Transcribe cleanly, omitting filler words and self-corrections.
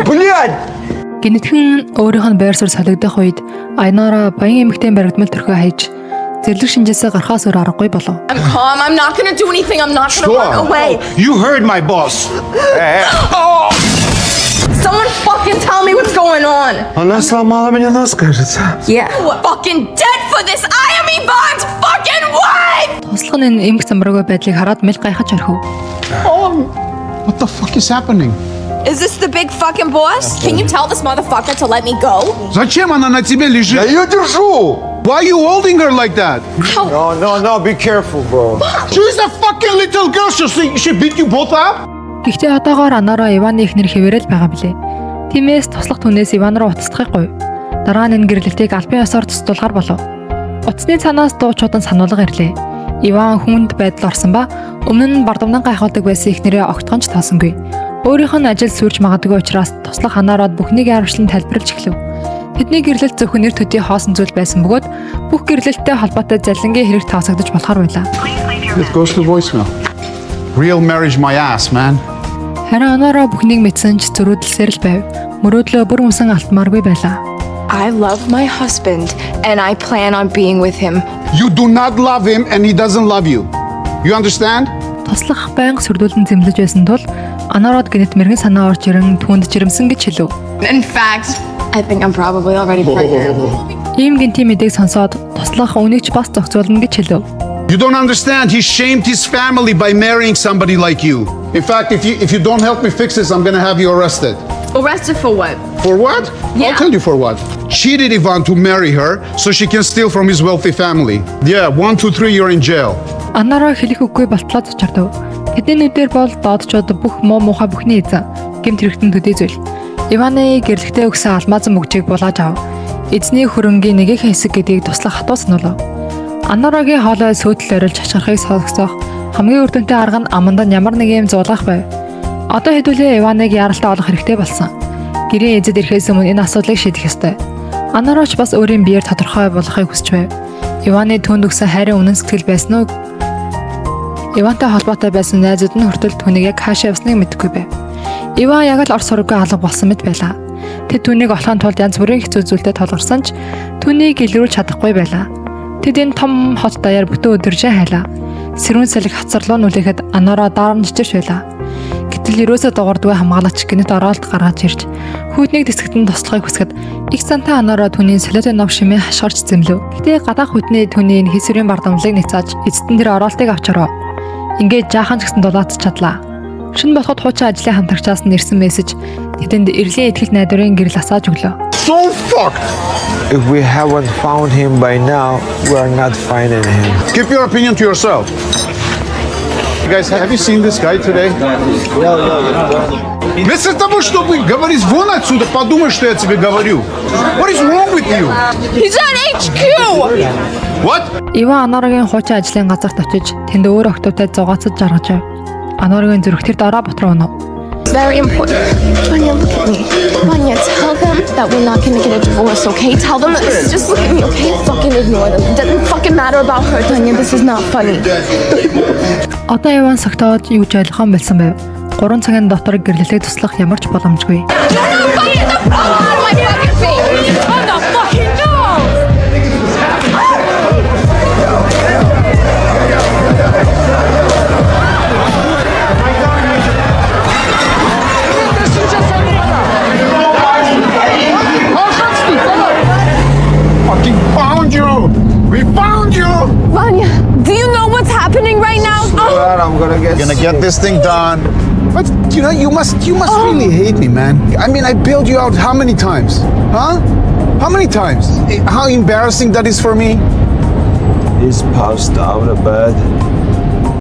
Блядь! Гинэтхэн өөрийнх нь байр суурь солигдох үед Айнара баян эмэгтэй баригдмал төрхөө хайж зэрлэг шинжээсээ гарахаас өөр аргагүй болов. I'm calm. I'm not gonna do anything. I'm not gonna run away. You heard my boss. Someone fucking tell me what's going on. Она сломала мне нос, кажется. Yeah. Fucking dead for this. I am Yvonne's fucking wife. Туслах нь эмх замбаргүй байдлыг хараад мэл гайхаж орхив. What the fuck is happening? Is this the big fucking boss? Can you tell this motherfucker to let me go? Зачем она на тебе Я лежит? ее держу! Why are you holding her like that? No, be careful, bro. She's a fucking little girl. She beat you both up? Гэхдээ одоогоор Анара Иваны эхнэр хэвээрэл байгаа билээ. Тиймээс туслах түнээс Иван руу уцтдаггүй. Дараа нь энэ гэрлэлтийг албан ёсоор цуцлуулахар болов. Утасны цанаас дуучуудан сануулга ирлээ. Иван хүнд байдал орсон ба өмнө нь бардамдан гайхуулдаг байсан эхнэрээ огтгонч таасангүй. Өөрийнх нь ажил сүрж магадгүй учраас туслах Анараад бүхнийг аравчлан тайлбарлаж эхлэв. Тэдний гэрлэлт зөвхөн нэр төдий хоосон зүйл байсан бөгөөд бүх гэрлэлттэй холбоотой залингийн хэрэг таасагдаж болохоор байлаа. It goes to voicemail. Real marriage my ass, man. Харин Анара бүхнийг мэдсэн ч зөрүүдлсээр л байв. Мөрөөдлөө бүр өмсөн алтмааргүй байлаа. I love my husband and I plan on being with him. You do not love him and he doesn't love you. You understand? Туслах байнга сүрдүүлэн зэмлэж байсан тул Анараад гинэт мэрэгэн санаа орж ирэн түүнд жирэмсэн гэж хэлв. In fact, I think I'm probably already pregnant. Ийм гинти мэдээг сонсоод туслах үнийгч бас зохицуулна гэж хэлв. You don't understand. He shamed his family by marrying somebody like you. In fact, if you don't help me fix this, I'm gonna have you arrested. Arrested for what? For what? Yeah. I'll tell you for what. Cheated Ivan to marry her so she can steal from his wealthy family. Yeah, 1, 2, 3, you're in jail. Анараа хэлэх үггүй болтлоо зочирдов. Тэдний нүдээр бол доодчод бүх муу муухай бүхний эзэн гэмт хэрэгтэн төдий зүйл. Иваны гэрлэгтээ өгсөн алмазан мөгжийг булааж ав. Эзний хөрөнгийн нэгэн хэсэг гэдгийг туслах хатуу сануулав. Анарагийн хоолой сүйтэл орилж хашгирахыг сонсох хамгийн үр дүнтэй арга нь амандаа ямар нэг юм зуулгах байв. Одоо хэдүүлээ Иваныг яралтай олох хэрэгтэй болсон. Гэрийн эзэд ирэхээс өмнө энэ асуудлыг шийдэх ёстой. Анараач бас өөрийн биеэр тодорхой болохыг хүсэж байв. Иваны түүнд өгсөн хайрын үнэн сэтгэл байсан уу? Ивантай холбоотой байсан найзууд нь хүртэл түүнийг яг хаашаа явсныг мэдэхгүй байв. Иван яг л орс сургуу алга болсон мэт байлаа. Тэд түүнийг олохын тулд янз бүрийн хэцүү зүйлтэй тулгарсан ч түүнийг илрүүлж чадахгүй байлаа. Тэд энэ том хот даяар бүтэн өдөржин хайлаа. Сэрүүн салхи хацарлуу нүлэхэд Анараа дарамж чирч байлаа. Гэтэл ерөөсөө дуурдгүй хамгаалагч гинэт оролт гаргаж ирж хүйтнийг тэсгэтэн туслахыг хүсгэд их санта Анараа түүний солиотой нов шимээ хашгирч зэмлэв. Гэтэ гадаах хүйтний түүний энэ хийсвэрийн бардамлыг нэгцааж эцэстэн тэр оролтыг авч оров. Ингээд жаахан ч гэсэн дулаацч чадлаа. Шин болоход хуучин ажлын хамтрагчаас нь ирсэн мессеж тэдэнд эрлийн ихтгэл найдварын гэрэл асааж өглөө. So fucked. If we haven't found him by now, we are not finding him. Keep your opinion to yourself. You guys, have you seen this guy today? Вместо того, чтобы говорить вон отсюда, подумай, что я тебе говорю. What is wrong with you? He's at HQ! What? Ива Анарагийн хуучин ажлын газарт очиж тэнд өөр охтуудтай зугаацаж жаргаж байв. Анарагийн зүрх тэр дараа ботроо өнөв. It's very important. Vanya, look at me. Vanya, tell them that we're not gonna get a divorce, okay? Tell them that just look at me, okay? Fucking ignore them. It doesn't fucking matter about her, Vanya. This is not funny. Одоо Иван согтоод юу ч ойлгохон болсон байв. 3 цагийн дотор гэрлэлийг туслах ямар ч боломжгүй. Fucking found you! We found you! Vanya, do you know what's happening right now? God, I'm gonna Get this thing done. But you know, you must really hate me, man. I mean, I bailed you out how many times? Huh? How many times? How embarrassing that is for me. He's passed out of bed.